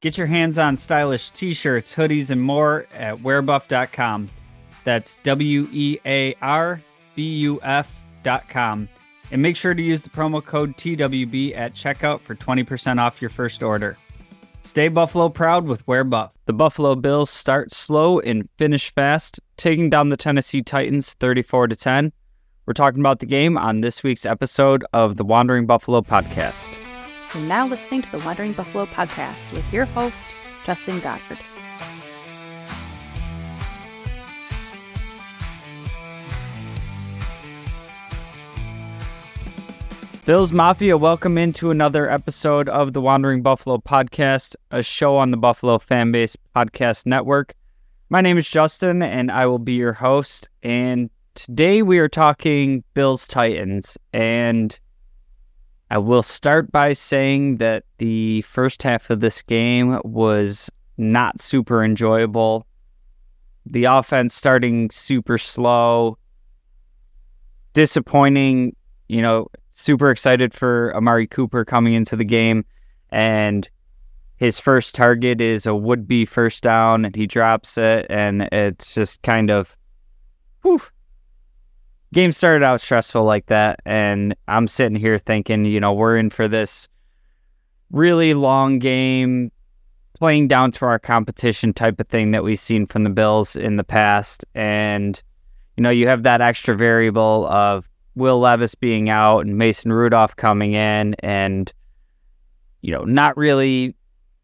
Get your hands on stylish t-shirts, hoodies, and more at wearbuff.com. That's wearbuff.com. And make sure to use the promo code TWB at checkout for 20% off your first order. Stay Buffalo proud with Wear Buff. The Buffalo Bills start slow and finish fast, taking down the Tennessee Titans 34-10. We're talking about the game on this week's episode of the Wandering Buffalo podcast. You're now listening to the Wandering Buffalo podcast with your host, Justin Goddard. Bills Mafia, welcome into another episode of the Wandering Buffalo podcast, a show on the Buffalo FamBase podcast network. My name is Justin, and I will be your host. And today we are talking Bills-Titans, and I will start by saying that the first half of this game was not super enjoyable. The offense starting super slow, disappointing, super excited for Amari Cooper coming into the game, and his first target is a would-be first down, and he drops it, and it's just kind of, whew. Game started out stressful like that, and I'm sitting here thinking, we're in for this really long game, playing down to our competition type of thing that we've seen from the Bills in the past, and, you have that extra variable of Will Levis being out and Mason Rudolph coming in and, not really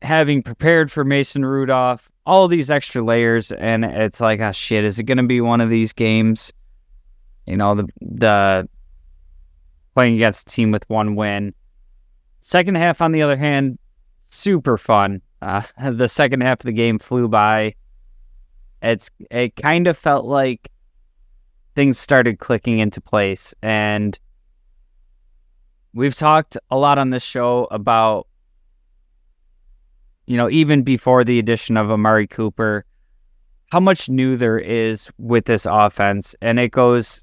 having prepared for Mason Rudolph, all these extra layers. And it's like, oh shit, is it going to be one of these games? The playing against a team with one win. Second half, on the other hand, super fun. The second half of the game flew by. It kind of felt like things started clicking into place, and we've talked a lot on this show about, even before the addition of Amari Cooper, how much new there is with this offense, and it goes,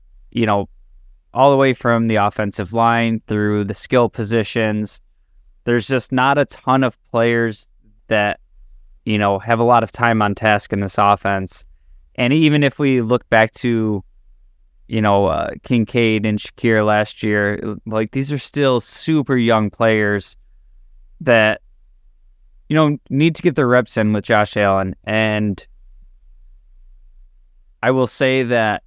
all the way from the offensive line through the skill positions. There's just not a ton of players that, have a lot of time on task in this offense, and even if we look back to Kincaid and Shakir last year, like, these are still super young players that, need to get their reps in with Josh Allen. And I will say that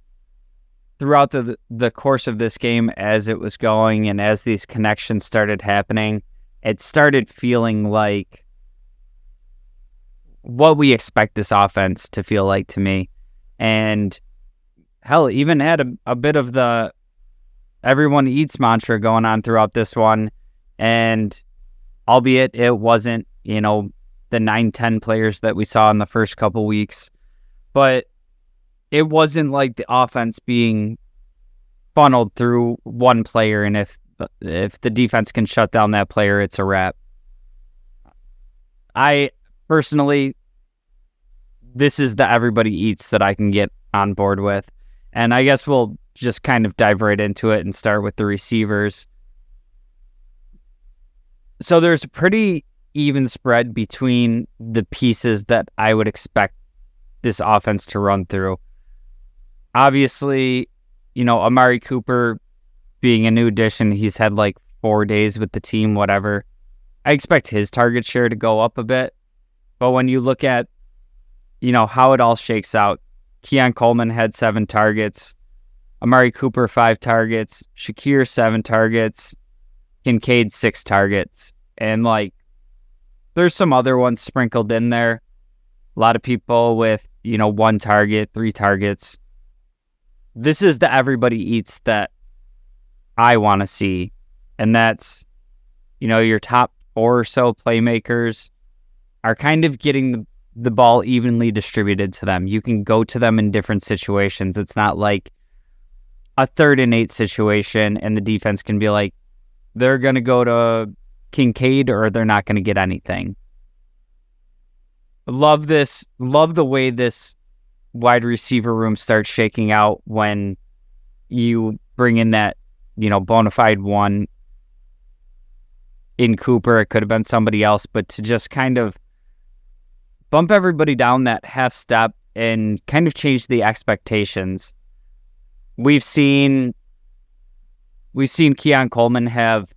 throughout the course of this game, as it was going and as these connections started happening, it started feeling like what we expect this offense to feel like to me. And hell, even had a bit of the everyone eats mantra going on throughout this one. And albeit it wasn't, the 9-10 players that we saw in the first couple weeks, but it wasn't like the offense being funneled through one player. And if the defense can shut down that player, it's a wrap. I personally, this is the everybody eats that I can get on board with. And I guess we'll just kind of dive right into it and start with the receivers. So there's a pretty even spread between the pieces that I would expect this offense to run through. Obviously, Amari Cooper being a new addition, he's had like 4 days with the team, whatever. I expect his target share to go up a bit. But when you look at, how it all shakes out, Kian Coleman had 7 targets, Amari Cooper 5 targets, Shakir 7 targets, Kincaid 6 targets, and there's some other ones sprinkled in there. A lot of people with 1 target, 3 targets. This is the everybody eats that I want to see, and that's your top 4 or so playmakers are kind of getting the ball evenly distributed to them. You can go to them in different situations. It's not like a 3rd and 8 situation and the defense can be like, they're going to go to Kincaid or they're not going to get anything. Love this. Love the way this wide receiver room starts shaking out when you bring in that, bona fide one in Cooper. It could have been somebody else, but to just kind of bump everybody down that half step and kind of change the expectations. We've seen Kian Coleman have,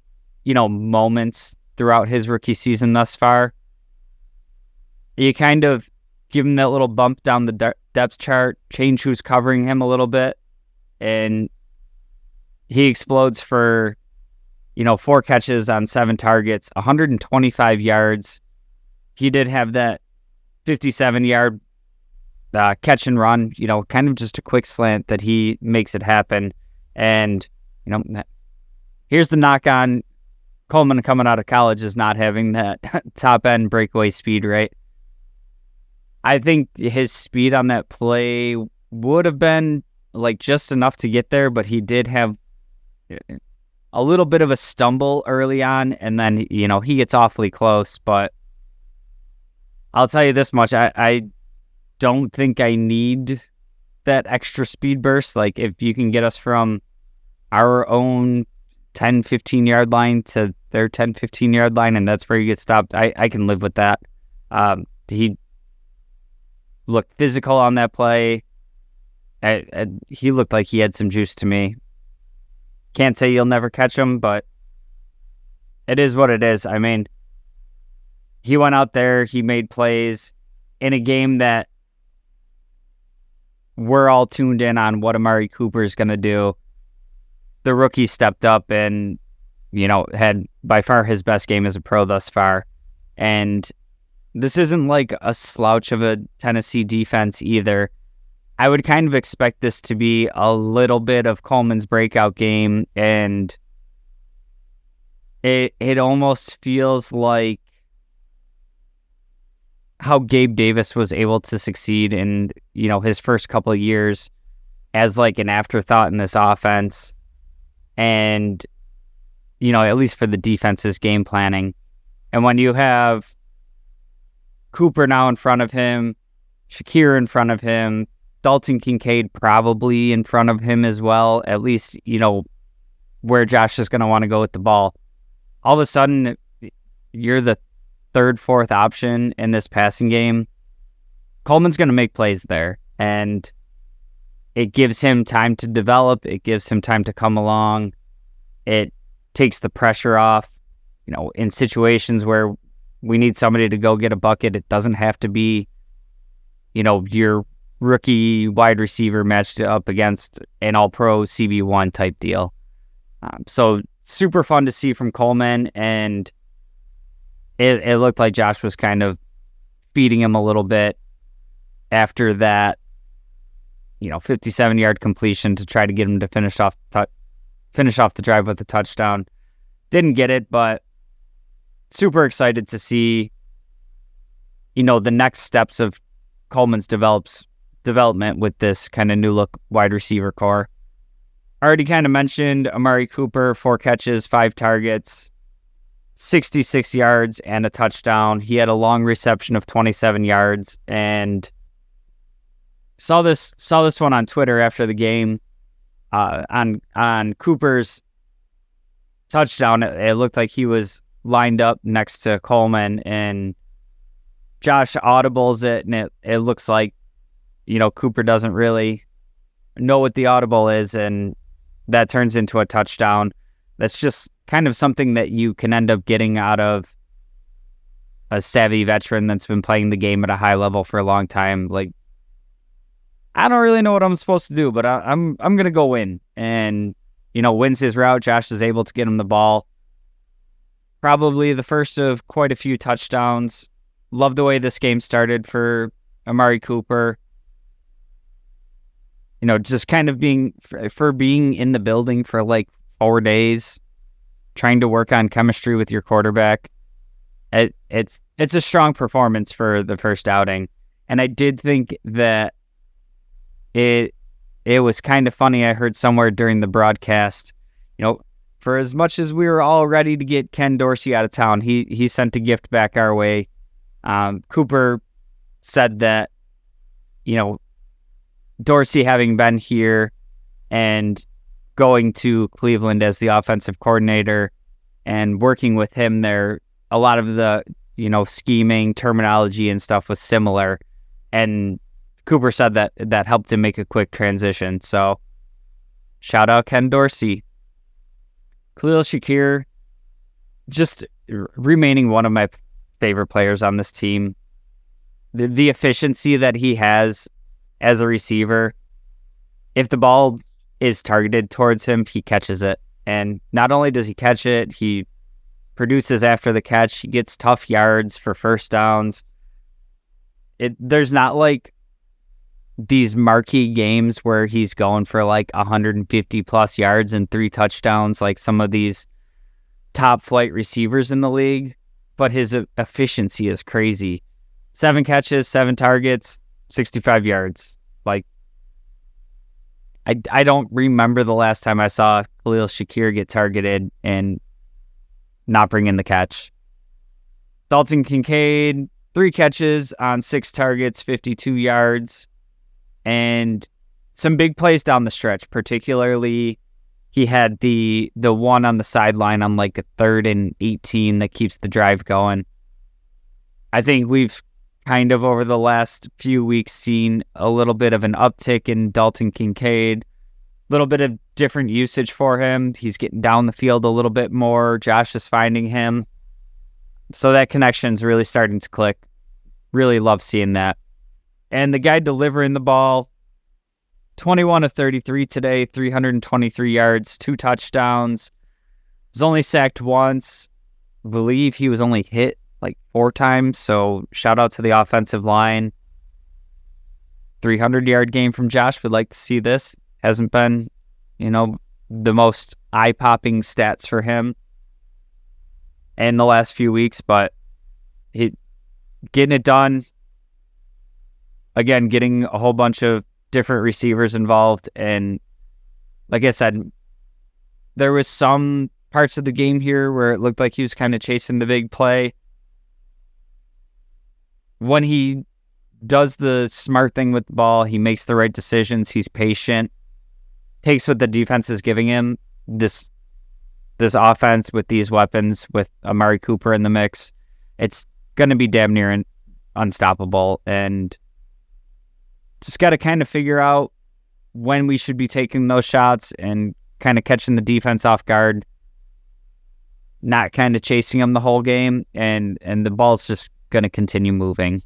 moments throughout his rookie season thus far. You kind of give him that little bump down the depth chart, change who's covering him a little bit, and he explodes for, 4 catches on 7 targets, 125 yards. He did have that 57-yard catch and run, kind of just a quick slant that he makes it happen. And, here's the knock on Coleman coming out of college is not having that top-end breakaway speed, right? I think his speed on that play would have been just enough to get there, but he did have a little bit of a stumble early on, and then, he gets awfully close. But I'll tell you this much, I don't think I need that extra speed burst. If you can get us from our own 10, 15-yard line to their 10, 15-yard line, and that's where you get stopped, I can live with that. He looked physical on that play. He looked like he had some juice to me. Can't say you'll never catch him, but it is what it is. I mean, he went out there, he made plays in a game that we're all tuned in on what Amari Cooper is going to do. The rookie stepped up and, had by far his best game as a pro thus far. And this isn't like a slouch of a Tennessee defense either. I would kind of expect this to be a little bit of Coleman's breakout game, and it almost feels like how Gabe Davis was able to succeed in, his first couple of years as an afterthought in this offense. And, at least for the defense's game planning. And when you have Cooper now in front of him, Shakir in front of him, Dalton Kincaid probably in front of him as well, at least, where Josh is going to want to go with the ball. All of a sudden, you're the third, fourth option in this passing game. Coleman's going to make plays there, and it gives him time to develop. It gives him time to come along. It takes the pressure off, in situations where we need somebody to go get a bucket. It doesn't have to be, your rookie wide receiver matched up against an all-pro CB1 type deal. So super fun to see from Coleman, and it looked like Josh was kind of feeding him a little bit after that, 57-yard completion to try to get him to finish off the drive with a touchdown. Didn't get it, but super excited to see, the next steps of Coleman's development with this kind of new look wide receiver core. I already kind of mentioned Amari Cooper, 4 catches, 5 targets, 66 yards and a touchdown. He had a long reception of 27 yards, and saw this one on Twitter after the game. On Cooper's touchdown, it looked like he was lined up next to Coleman, and Josh audibles it, and it looks like, Cooper doesn't really know what the audible is, and that turns into a touchdown. That's just kind of something that you can end up getting out of a savvy veteran that's been playing the game at a high level for a long time. I don't really know what I'm supposed to do, but I'm going to go in, and, wins his route. Josh is able to get him the ball. Probably the first of quite a few touchdowns. Love the way this game started for Amari Cooper. Just kind of being in the building for 4 days, trying to work on chemistry with your quarterback. It's a strong performance for the first outing. And I did think that it was kind of funny. I heard somewhere during the broadcast, for as much as we were all ready to get Ken Dorsey out of town, he sent a gift back our way. Cooper said that, Dorsey having been here and going to Cleveland as the offensive coordinator and working with him there, a lot of the, scheming, terminology and stuff was similar. And Cooper said that helped him make a quick transition. So shout out Ken Dorsey. Khalil Shakir, just remaining one of my favorite players on this team. The efficiency that he has as a receiver, if the ball is targeted towards him, he catches it. And not only does he catch it, he produces after the catch. He gets tough yards for first downs. There's not like these marquee games where he's going for like 150 plus yards and 3 touchdowns like some of these top flight receivers in the league, but his efficiency is crazy. 7 catches, 7 targets, 65 yards. Like, I don't remember the last time I saw Khalil Shakir get targeted and not bring in the catch. Dalton Kincaid, 3 catches on 6 targets, 52 yards, and some big plays down the stretch. Particularly, he had the one on the sideline on like a 3rd and 18 that keeps the drive going. I think we've kind of over the last few weeks seen a little bit of an uptick in Dalton Kincaid, a little bit of different usage for him. He's getting down the field a little bit more. Josh is finding him. So that connection's really starting to click. Really love seeing that. And the guy delivering the ball, 21 of 33 today, 323 yards, 2 touchdowns. Was only sacked once. I believe he was only hit like 4 times. So shout out to the offensive line. 300-yard game from Josh. Would like to see this. Hasn't been, the most eye-popping stats for him in the last few weeks, but he getting it done. Again, getting a whole bunch of different receivers involved. And like I said, there was some parts of the game here where it looked like he was kind of chasing the big play. When he does the smart thing with the ball, he makes the right decisions. He's patient, takes what the defense is giving him. This offense with these weapons, with Amari Cooper in the mix, it's going to be damn near unstoppable. And just got to kind of figure out when we should be taking those shots and kind of catching the defense off guard, not kind of chasing them the whole game, and the ball's just going to continue moving.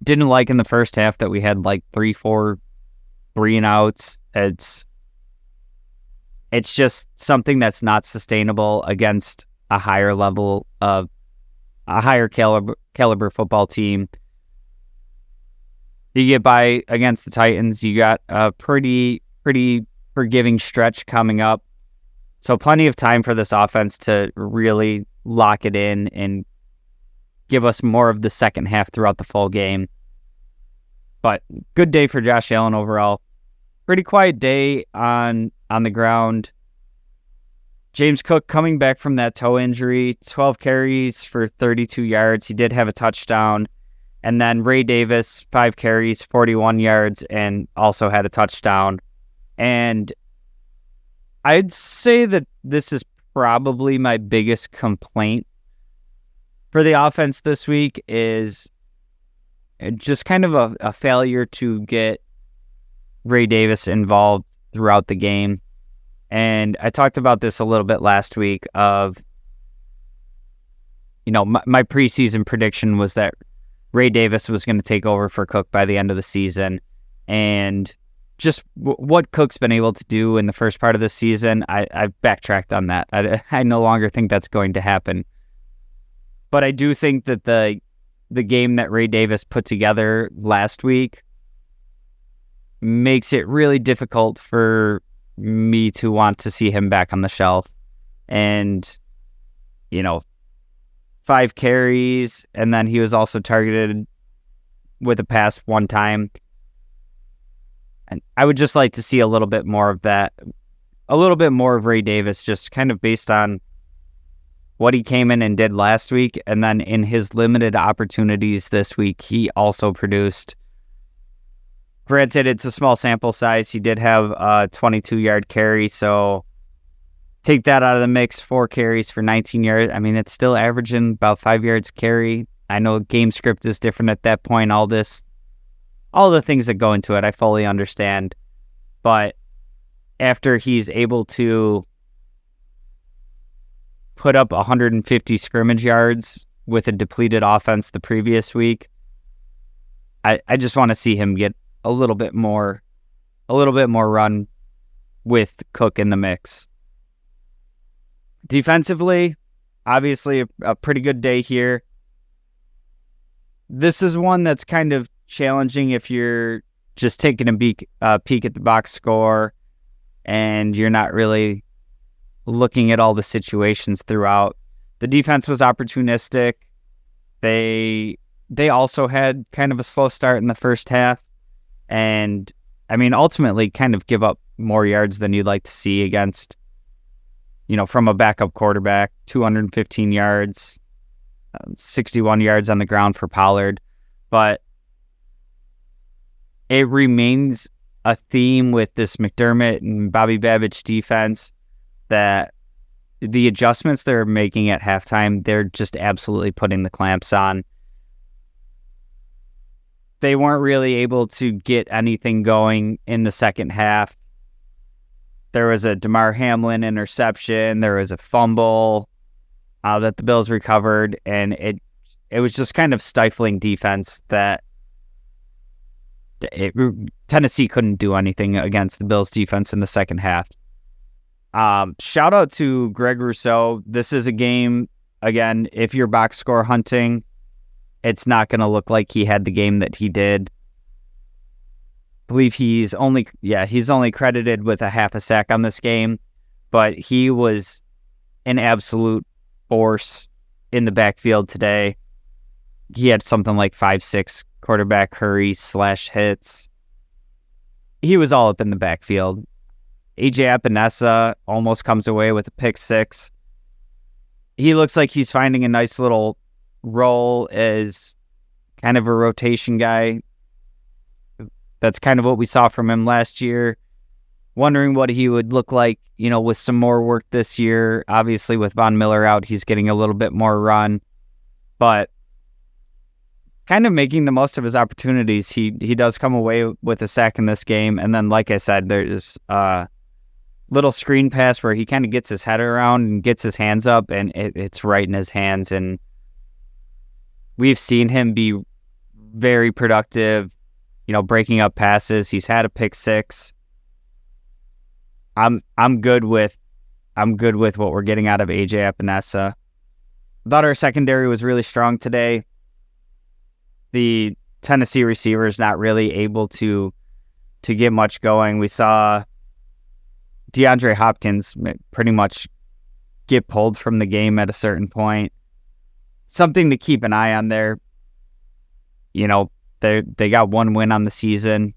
Didn't like in the first half that we had like 3-4 3-and-outs. It's just something that's not sustainable against a higher level of a higher caliber football team. You get by against the Titans. You got a pretty forgiving stretch coming up. So plenty of time for this offense to really lock it in and give us more of the second half throughout the full game. But good day for Josh Allen overall. Pretty quiet day on the ground. James Cook coming back from that toe injury, 12 carries for 32 yards. He did have a touchdown. And then Ray Davis, 5 carries, 41 yards, and also had a touchdown. And I'd say that this is probably my biggest complaint for the offense this week, is just kind of a failure to get Ray Davis involved throughout the game. And I talked about this a little bit last week of, my preseason prediction was that Ray Davis was going to take over for Cook by the end of the season. And just what Cook's been able to do in the first part of the season, I've backtracked on that. I no longer think that's going to happen. But I do think that the game that Ray Davis put together last week makes it really difficult for me to want to see him back on the shelf. And, 5 carries, and then he was also targeted with a pass 1 time. And I would just like to see a little bit more of that, a little bit more of Ray Davis, just kind of based on what he came in and did last week. And then in his limited opportunities this week, he also produced. Granted, it's a small sample size. He did have a 22-yard carry, so Take that out of the mix, 4 carries for 19 yards. I mean, it's still averaging about 5 yards carry. I know game script is different at that point. All the things that go into it, I fully understand. But after he's able to put up 150 scrimmage yards with a depleted offense the previous week, I just want to see him get a little bit more run with Cook in the mix. Defensively, obviously a pretty good day here. This is one that's kind of challenging if you're just taking a peek at the box score and you're not really looking at all the situations throughout. The defense was opportunistic. They also had kind of a slow start in the first half, and I mean ultimately kind of give up more yards than you'd like to see against, from a backup quarterback. 215 yards, 61 yards on the ground for Pollard. But it remains a theme with this McDermott and Bobby Babich defense that the adjustments they're making at halftime, they're just absolutely putting the clamps on. They weren't really able to get anything going in the second half. There was a Damar Hamlin interception. There was a fumble that the Bills recovered, and it was just kind of stifling defense that Tennessee couldn't do anything against the Bills defense in the second half. Shout out to Greg Rousseau. This is a game, again, if you're box score hunting, it's not going to look like he had the game that he did. I believe he's only credited with a half a sack on this game, but he was an absolute force in the backfield today. He had something like 5-6 quarterback hurries / hits. He was all up in the backfield. AJ Epinesa almost comes away with a pick 6. He looks like he's finding a nice little role as kind of a rotation guy. That's kind of what we saw from him last year. Wondering what he would look like, with some more work this year. Obviously, with Von Miller out, he's getting a little bit more run. But kind of making the most of his opportunities. He does come away with a sack in this game. And then, like I said, there's a little screen pass where he kind of gets his head around and gets his hands up, and it's right in his hands. And we've seen him be very productive, breaking up passes. He's had a pick 6. I'm good with what we're getting out of AJ Epinesa. Thought our secondary was really strong today. The Tennessee receivers not really able to get much going. We saw DeAndre Hopkins pretty much get pulled from the game at a certain point. Something to keep an eye on there. They got 1 win on the season.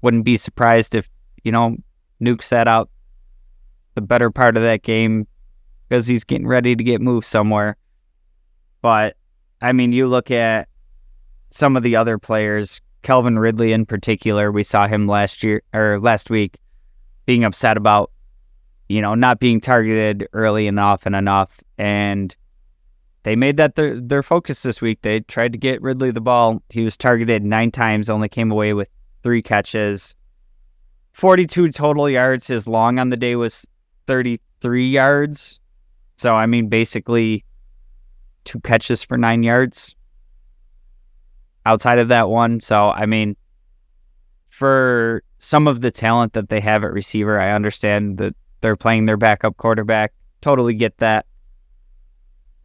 Wouldn't be surprised if, Nuke sat out the better part of that game because he's getting ready to get moved somewhere. But, I mean, you look at some of the other players, Calvin Ridley in particular, we saw him last week being upset about, not being targeted early enough. And they made that their focus this week. They tried to get Ridley the ball. He was targeted 9 times, only came away with 3 catches. 42 total yards. His long on the day was 33 yards. So, I mean, basically 2 catches for 9 yards outside of that one. So, I mean, for some of the talent that they have at receiver, I understand that they're playing their backup quarterback. Totally get that.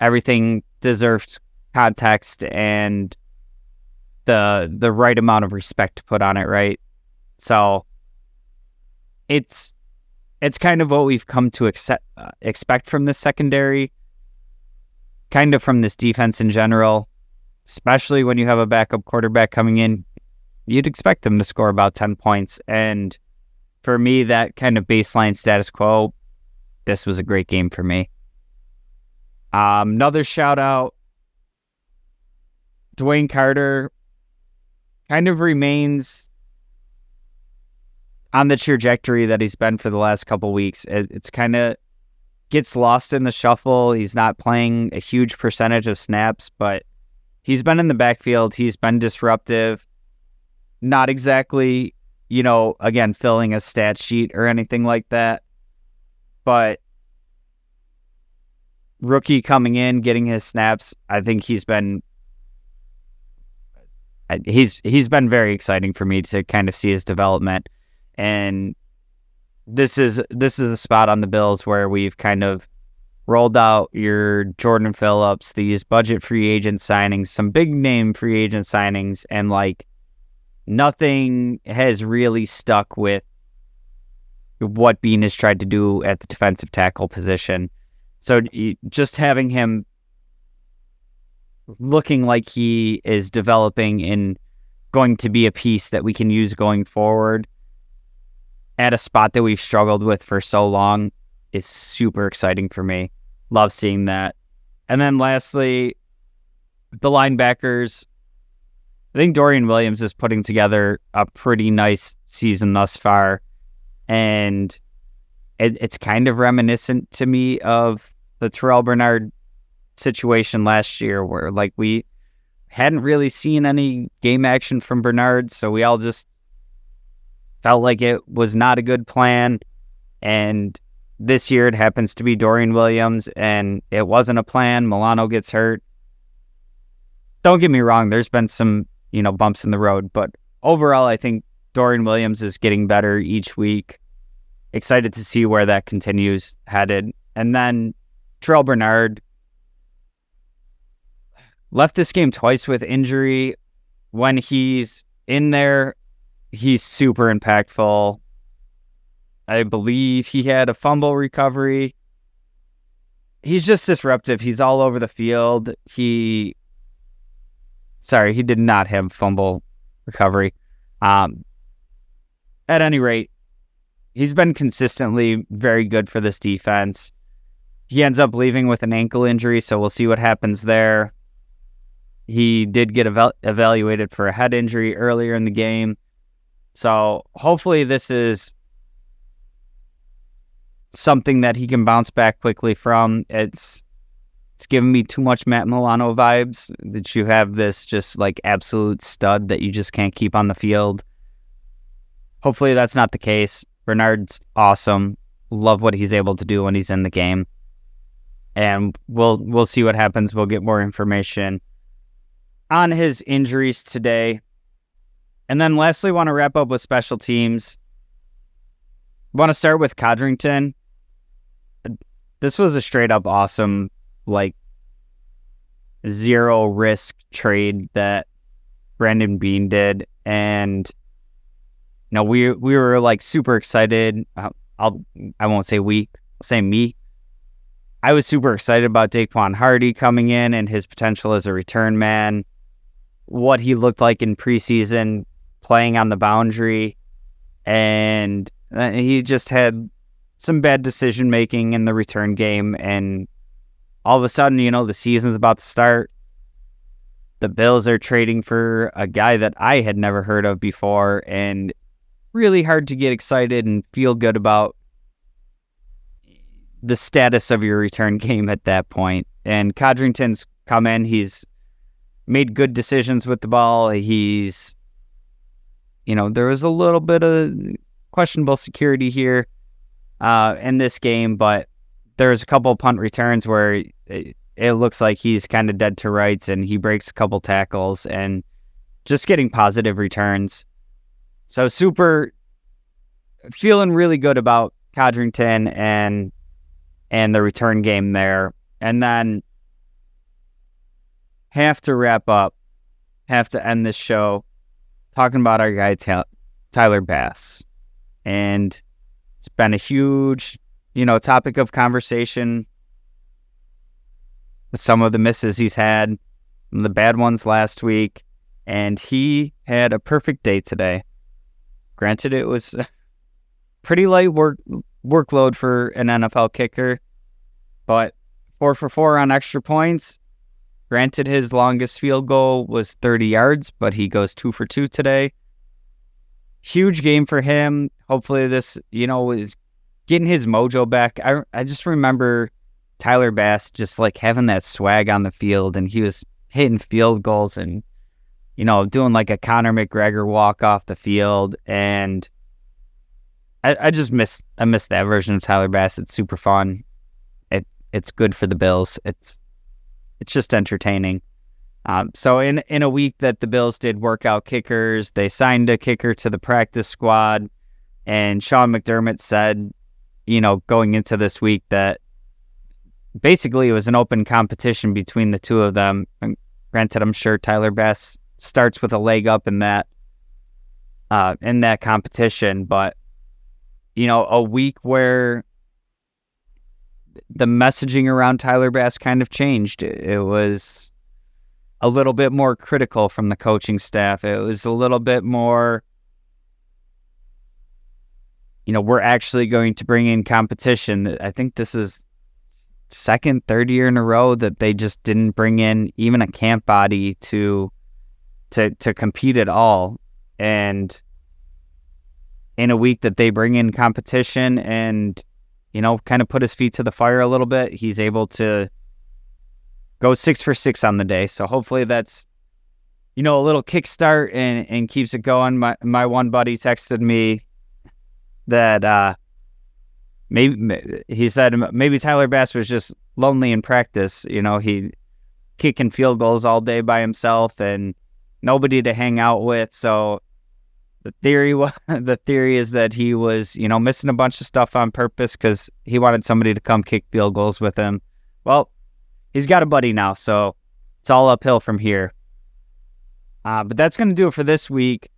Everything deserves context and the right amount of respect to put on it, right? So it's kind of what we've come to expect from this secondary, kind of from this defense in general, especially when you have a backup quarterback coming in. You'd expect them to score about 10 points. And for me, that kind of baseline status quo, this was a great game for me. Another shout out, Dwayne Carter kind of remains on the trajectory that he's been for the last couple weeks. It's kind of gets lost in the shuffle. He's not playing a huge percentage of snaps, but he's been in the backfield. He's been disruptive. Not exactly, again, filling a stat sheet or anything like that. But rookie coming in, getting his snaps, I think he's been very exciting for me to kind of see his development. And this is a spot on the Bills where we've kind of rolled out your Jordan Phillips, these budget free agent signings, some big name free agent signings, and nothing has really stuck with what Bean has tried to do at the defensive tackle position. So just having him looking like he is developing and going to be a piece that we can use going forward at a spot that we've struggled with for so long is super exciting for me. Love seeing that. And then lastly, the linebackers. I think Dorian Williams is putting together a pretty nice season thus far. And it's kind of reminiscent to me of the Terrell Bernard situation last year where we hadn't really seen any game action from Bernard. So we all just felt like it was not a good plan. And this year it happens to be Dorian Williams and it wasn't a plan. Milano gets hurt. Don't get me wrong. There's been some, bumps in the road, but overall, I think Dorian Williams is getting better each week. Excited to see where that continues headed. And then Terrell Bernard left this game twice with injury. When he's in there, he's super impactful. I believe he had a fumble recovery. He's just disruptive. He's all over the field. He did not have fumble recovery. At any rate, he's been consistently very good for this defense. He ends up leaving with an ankle injury, so we'll see what happens there. He did get evaluated for a head injury earlier in the game. So hopefully this is something that he can bounce back quickly from. It's giving me too much Matt Milano vibes, that you have this just absolute stud that you just can't keep on the field. Hopefully that's not the case. Bernard's awesome. Love what he's able to do when he's in the game. And we'll see what happens. We'll get more information on his injuries today. And then lastly, want to wrap up with special teams. Want to start with Codrington. This was a straight up awesome, zero risk trade that Brandon Bean did. And we were super excited. I won't say we, I'll say me. I was super excited about Daquan Hardy coming in and his potential as a return man. What he looked like in preseason, playing on the boundary, and he just had some bad decision making in the return game, and all of a sudden, the season's about to start. The Bills are trading for a guy that I had never heard of before, and really hard to get excited and feel good about the status of your return game at that point. And Codrington's come in. He's made good decisions with the ball. He's, there was a little bit of questionable security here in this game, but there's a couple punt returns where it looks like he's kind of dead to rights and he breaks a couple tackles and just getting positive returns. So feeling really good about Codrington and the return game there. And then have to end this show talking about our guy Tyler Bass. And it's been a huge, topic of conversation with some of the misses he's had, the bad ones last week, and he had a perfect day today. Granted, it was pretty light workload for an NFL kicker, but 4 for 4 on extra points. Granted, his longest field goal was 30 yards, but he goes 2 for 2 today. Huge game for him. hopefully this, is getting his mojo back. I just remember Tyler Bass just like having that swag on the field, and he was hitting field goals and, doing like a Conor McGregor walk off the field. And I miss that version of Tyler Bass. It's super fun. It's good for the Bills. It's just entertaining. So in a week that the Bills did work out kickers, they signed a kicker to the practice squad, and Sean McDermott said, going into this week that basically it was an open competition between the two of them. And granted, I'm sure Tyler Bass starts with a leg up in that competition, but a week where the messaging around Tyler Bass kind of changed. It was a little bit more critical from the coaching staff. It was a little bit more, we're actually going to bring in competition. I think this is second, third year in a row that they just didn't bring in even a camp body to compete at all. And in a week that they bring in competition and, kind of put his feet to the fire a little bit, he's able to go 6 for 6 on the day. So hopefully that's, a little kickstart and keeps it going. My one buddy texted me that he said maybe Tyler Bass was just lonely in practice. He kicking field goals all day by himself and nobody to hang out with. So the theory is that he was, missing a bunch of stuff on purpose because he wanted somebody to come kick field goals with him. Well, he's got a buddy now, so it's all uphill from here. But that's going to do it for this week.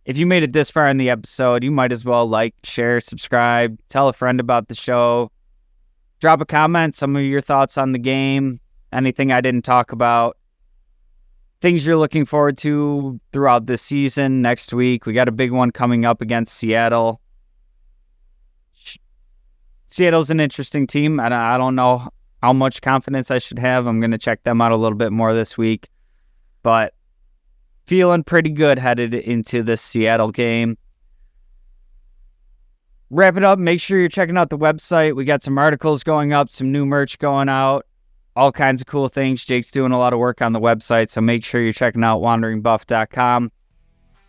If you made it this far in the episode, you might as well like, share, subscribe, tell a friend about the show. Drop a comment, some of your thoughts on the game, anything I didn't talk about. Things you're looking forward to throughout this season. Next week, we got a big one coming up against Seattle. Seattle's an interesting team. I don't know how much confidence I should have. I'm going to check them out a little bit more this week. But feeling pretty good headed into this Seattle game. Wrap it up. Make sure you're checking out the website. We got some articles going up, some new merch going out. All kinds of cool things. Jake's doing a lot of work on the website, so make sure you're checking out wanderingbuff.com.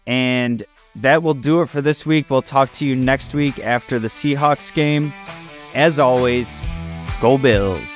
And that will do it for this week. We'll talk to you next week after the Seahawks game. As always, go Bills.